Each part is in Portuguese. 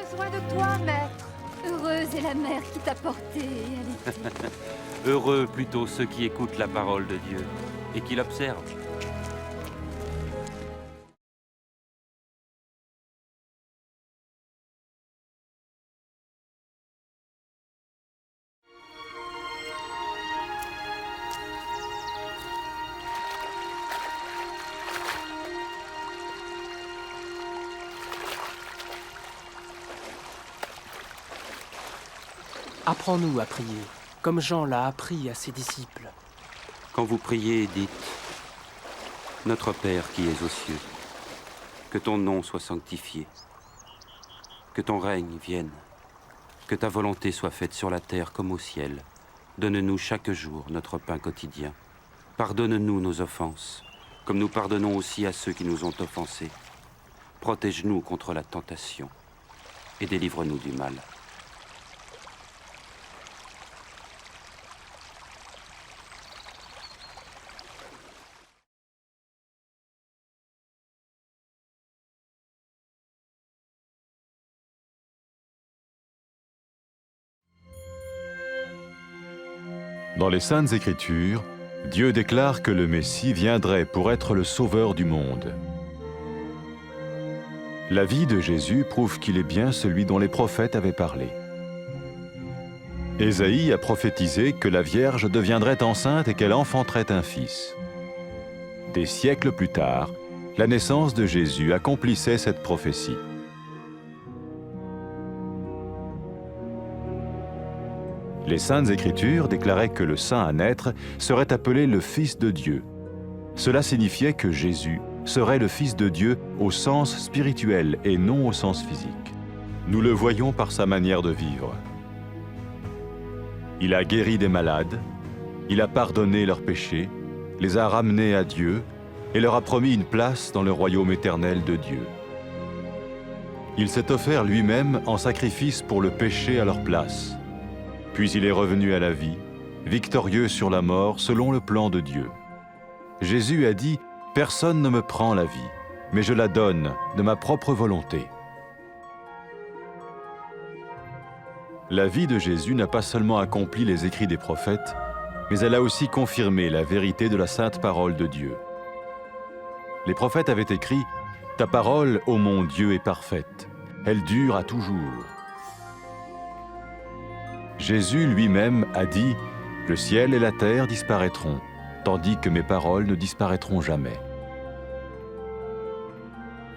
besoin de toi, maître. Heureuse est la mère qui t'a porté et allaitée. Heureux plutôt ceux qui écoutent la parole de Dieu et qui l'observent. Apprends-nous à prier, comme Jean l'a appris à ses disciples. Quand vous priez, dites « Notre Père qui es aux cieux, que ton nom soit sanctifié, que ton règne vienne, que ta volonté soit faite sur la terre comme au ciel. Donne-nous chaque jour notre pain quotidien. Pardonne-nous nos offenses, comme nous pardonnons aussi à ceux qui nous ont offensés. Protège-nous contre la tentation et délivre-nous du mal. » Dans les Saintes Écritures, Dieu déclare que le Messie viendrait pour être le sauveur du monde. La vie de Jésus prouve qu'il est bien celui dont les prophètes avaient parlé. Ésaïe a prophétisé que la Vierge deviendrait enceinte et qu'elle enfanterait un fils. Des siècles plus tard, la naissance de Jésus accomplissait cette prophétie. Les Saintes Écritures déclaraient que le saint à naître serait appelé le Fils de Dieu. Cela signifiait que Jésus serait le Fils de Dieu au sens spirituel et non au sens physique. Nous le voyons par sa manière de vivre. Il a guéri des malades, il a pardonné leurs péchés, les a ramenés à Dieu et leur a promis une place dans le royaume éternel de Dieu. Il s'est offert lui-même en sacrifice pour le péché à leur place. Puis il est revenu à la vie, victorieux sur la mort selon le plan de Dieu. Jésus a dit « Personne ne me prend la vie, mais je la donne de ma propre volonté. » La vie de Jésus n'a pas seulement accompli les écrits des prophètes, mais elle a aussi confirmé la vérité de la sainte parole de Dieu. Les prophètes avaient écrit « Ta parole, ô mon Dieu, est parfaite, elle dure à toujours. » Jésus lui-même a dit « Le ciel et la terre disparaîtront, tandis que mes paroles ne disparaîtront jamais. »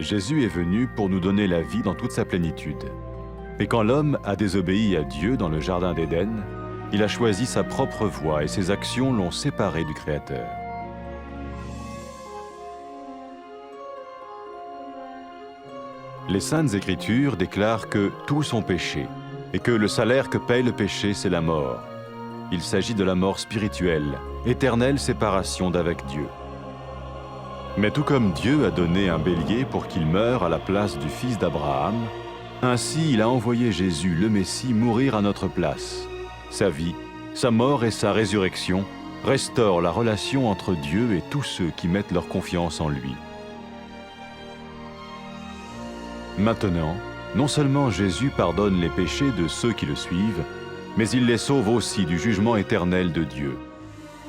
Jésus est venu pour nous donner la vie dans toute sa plénitude. Et quand l'homme a désobéi à Dieu dans le jardin d'Éden, il a choisi sa propre voie et ses actions l'ont séparé du Créateur. Les Saintes Écritures déclarent que tous ont péché et que le salaire que paye le péché, c'est la mort. Il s'agit de la mort spirituelle, éternelle séparation d'avec Dieu. Mais tout comme Dieu a donné un bélier pour qu'il meure à la place du fils d'Abraham, ainsi il a envoyé Jésus, le Messie, mourir à notre place. Sa vie, sa mort et sa résurrection restaurent la relation entre Dieu et tous ceux qui mettent leur confiance en lui. Maintenant, non seulement Jésus pardonne les péchés de ceux qui le suivent, mais il les sauve aussi du jugement éternel de Dieu.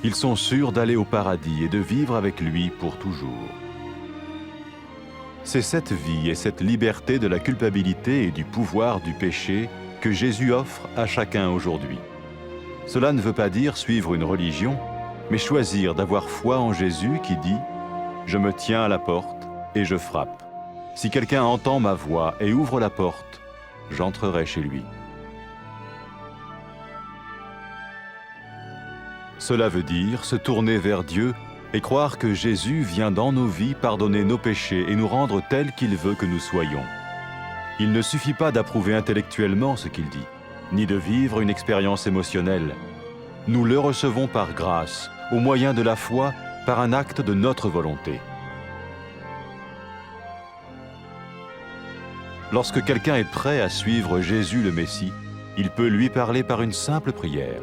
Ils sont sûrs d'aller au paradis et de vivre avec lui pour toujours. C'est cette vie et cette liberté de la culpabilité et du pouvoir du péché que Jésus offre à chacun aujourd'hui. Cela ne veut pas dire suivre une religion, mais choisir d'avoir foi en Jésus qui dit « Je me tiens à la porte et je frappe. Si quelqu'un entend ma voix et ouvre la porte, j'entrerai chez lui. » Cela veut dire se tourner vers Dieu et croire que Jésus vient dans nos vies pardonner nos péchés et nous rendre tels qu'il veut que nous soyons. Il ne suffit pas d'approuver intellectuellement ce qu'il dit, ni de vivre une expérience émotionnelle. Nous le recevons par grâce, au moyen de la foi, par un acte de notre volonté. Lorsque quelqu'un est prêt à suivre Jésus le Messie, il peut lui parler par une simple prière.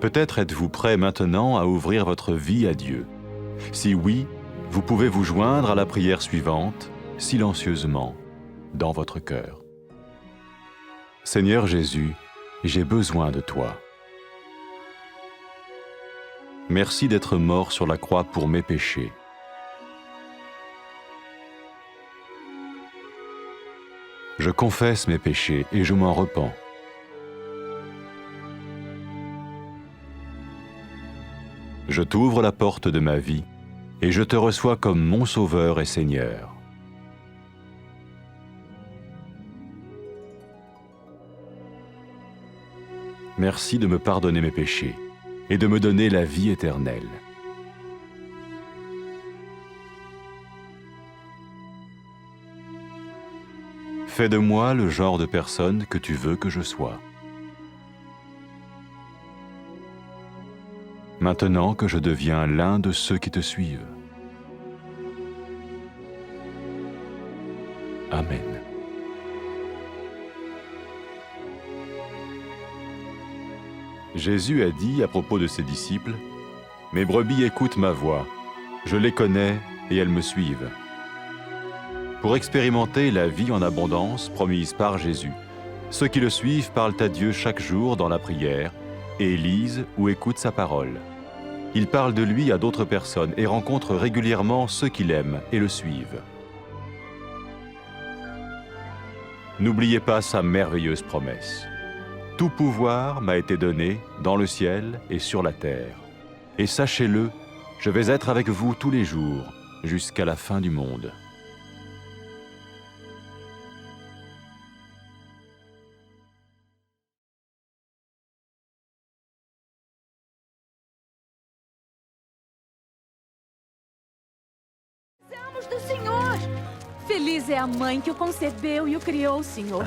Peut-être êtes-vous prêt maintenant à ouvrir votre vie à Dieu. Si oui, vous pouvez vous joindre à la prière suivante, silencieusement. dans votre cœur. Seigneur Jésus, j'ai besoin de toi. Merci d'être mort sur la croix pour mes péchés. Je confesse mes péchés et je m'en repens. Je t'ouvre la porte de ma vie et je te reçois comme mon Sauveur et Seigneur. Merci de me pardonner mes péchés et de me donner la vie éternelle. Fais de moi le genre de personne que tu veux que je sois. Maintenant que je deviens l'un de ceux qui te suivent. Amen. Jésus a dit à propos de ses disciples, « Mes brebis écoutent ma voix, je les connais et elles me suivent. » Pour expérimenter la vie en abondance promise par Jésus, ceux qui le suivent parlent à Dieu chaque jour dans la prière et lisent ou écoutent sa parole. Ils parlent de lui à d'autres personnes et rencontrent régulièrement ceux qui l'aiment et le suivent. N'oubliez pas sa merveilleuse promesse. Tout pouvoir m'a été donné dans le ciel et sur la terre. Et sachez-le, je vais être avec vous tous les jours, jusqu'à la fin du monde. Do Senhor! Feliz é a mãe que o concebeu e o criou, Senhor.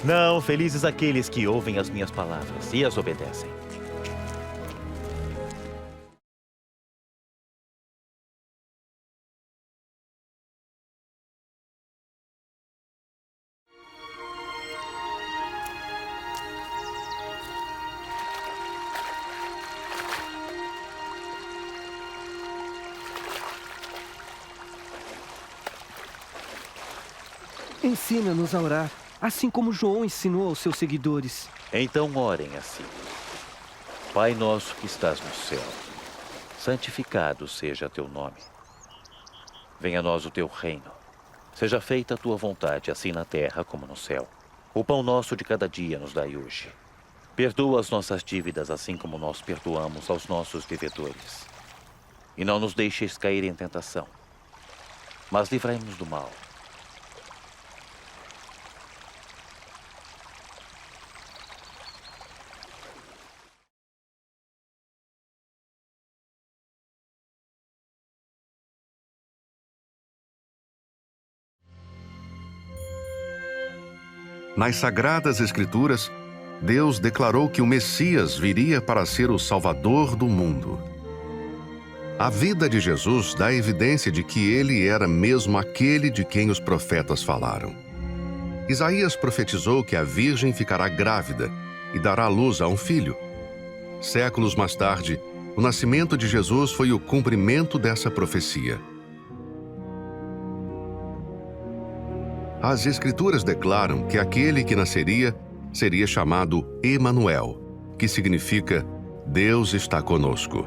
Não, felizes aqueles que ouvem as minhas palavras e as obedecem. Ensina-nos a orar, assim como João ensinou aos seus seguidores. Então orem assim. Pai nosso que estás no céu, santificado seja teu nome. Venha a nós o teu reino. Seja feita a tua vontade, assim na terra como no céu. O pão nosso de cada dia nos dai hoje. Perdoa as nossas dívidas, assim como nós perdoamos aos nossos devedores. E não nos deixes cair em tentação, mas livrai-nos do mal. Nas Sagradas Escrituras, Deus declarou que o Messias viria para ser o Salvador do mundo. A vida de Jesus dá evidência de que ele era mesmo aquele de quem os profetas falaram. Isaías profetizou que a Virgem ficará grávida e dará luz a um filho. Séculos mais tarde, o nascimento de Jesus foi o cumprimento dessa profecia. As Escrituras declaram que aquele que nasceria seria chamado Emanuel, que significa Deus está conosco.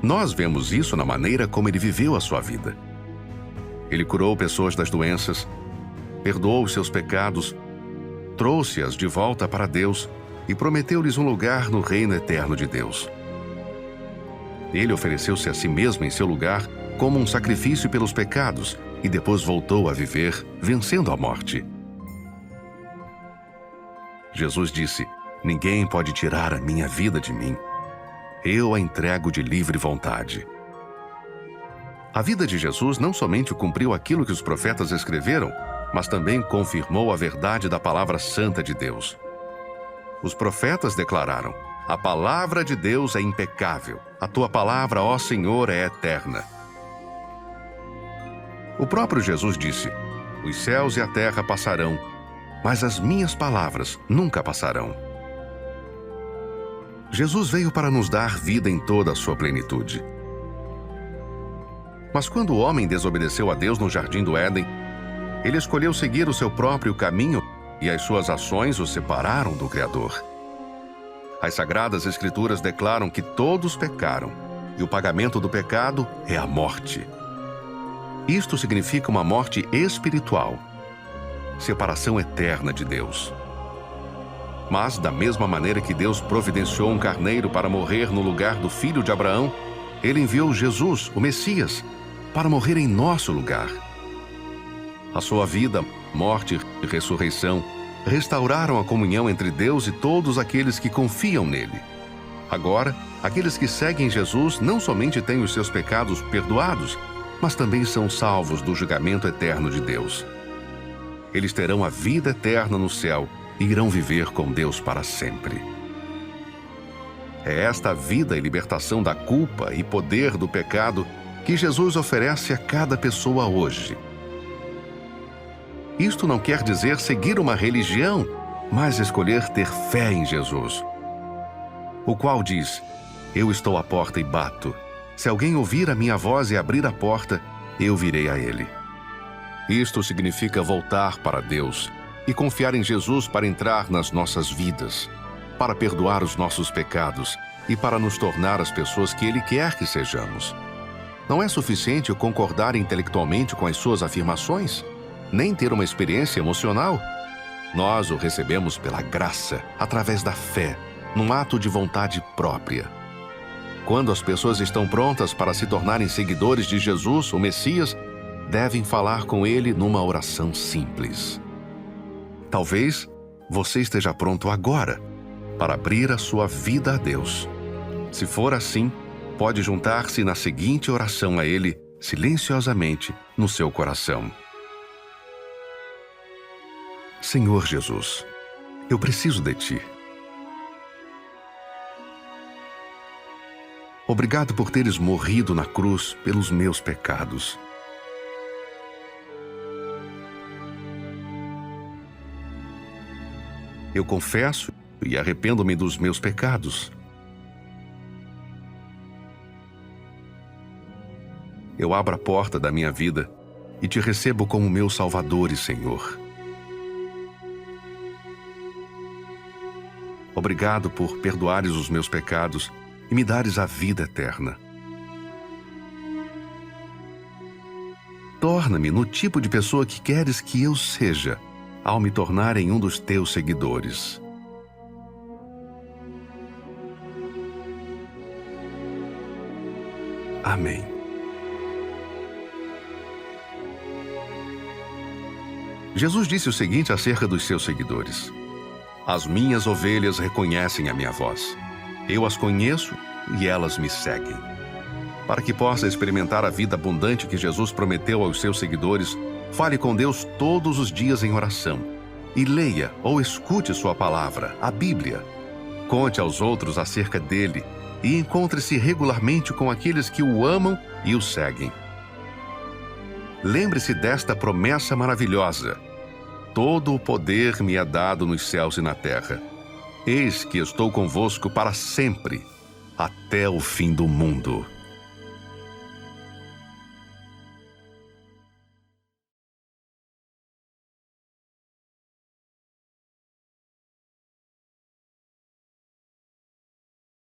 Nós vemos isso na maneira como ele viveu a sua vida. Ele curou pessoas das doenças, perdoou os seus pecados, trouxe-as de volta para Deus e prometeu-lhes um lugar no reino eterno de Deus. Ele ofereceu-se a si mesmo em seu lugar como um sacrifício pelos pecados e depois voltou a viver, vencendo a morte. Jesus disse: "Ninguém pode tirar a minha vida de mim. Eu a entrego de livre vontade." A vida de Jesus não somente cumpriu aquilo que os profetas escreveram, mas também confirmou a verdade da palavra santa de Deus. Os profetas declararam: "A palavra de Deus é impecável. A tua palavra, ó Senhor, é eterna." O próprio Jesus disse: "Os céus e a terra passarão, mas as minhas palavras nunca passarão." Jesus veio para nos dar vida em toda a sua plenitude. Mas quando o homem desobedeceu a Deus no jardim do Éden, ele escolheu seguir o seu próprio caminho e as suas ações o separaram do Criador. As Sagradas Escrituras declaram que todos pecaram e o pagamento do pecado é a morte. Isto significa uma morte espiritual, separação eterna de Deus. Mas, da mesma maneira que Deus providenciou um carneiro para morrer no lugar do filho de Abraão, ele enviou Jesus, o Messias, para morrer em nosso lugar. A sua vida, morte e ressurreição restauraram a comunhão entre Deus e todos aqueles que confiam nele. Agora, aqueles que seguem Jesus não somente têm os seus pecados perdoados, mas também são salvos do julgamento eterno de Deus. Eles terão a vida eterna no céu e irão viver com Deus para sempre. É esta vida e libertação da culpa e poder do pecado que Jesus oferece a cada pessoa hoje. Isto não quer dizer seguir uma religião, mas escolher ter fé em Jesus, o qual diz: eu estou à porta e bato. Se alguém ouvir a minha voz e abrir a porta, eu virei a ele. Isto significa voltar para Deus e confiar em Jesus para entrar nas nossas vidas, para perdoar os nossos pecados e para nos tornar as pessoas que Ele quer que sejamos. Não é suficiente eu concordar intelectualmente com as suas afirmações, nem ter uma experiência emocional. Nós o recebemos pela graça, através da fé, num ato de vontade própria. Quando as pessoas estão prontas para se tornarem seguidores de Jesus, o Messias, devem falar com Ele numa oração simples. Talvez você esteja pronto agora para abrir a sua vida a Deus. Se for assim, pode juntar-se na seguinte oração a Ele, silenciosamente, no seu coração. Senhor Jesus, eu preciso de Ti. Obrigado por teres morrido na cruz pelos meus pecados. Eu confesso e arrependo-me dos meus pecados. Eu abro a porta da minha vida e Te recebo como meu Salvador e Senhor. Obrigado por perdoares os meus pecados e me dares a vida eterna. Torna-me no tipo de pessoa que queres que eu seja, ao me tornar em um dos Teus seguidores. Amém. Jesus disse o seguinte acerca dos seus seguidores: as minhas ovelhas reconhecem a minha voz. Eu as conheço e elas me seguem. Para que possa experimentar a vida abundante que Jesus prometeu aos seus seguidores, fale com Deus todos os dias em oração. E leia ou escute sua palavra, a Bíblia. Conte aos outros acerca dele e encontre-se regularmente com aqueles que o amam e o seguem. Lembre-se desta promessa maravilhosa: todo o poder me é dado nos céus e na terra. Eis que estou convosco para sempre, até o fim do mundo.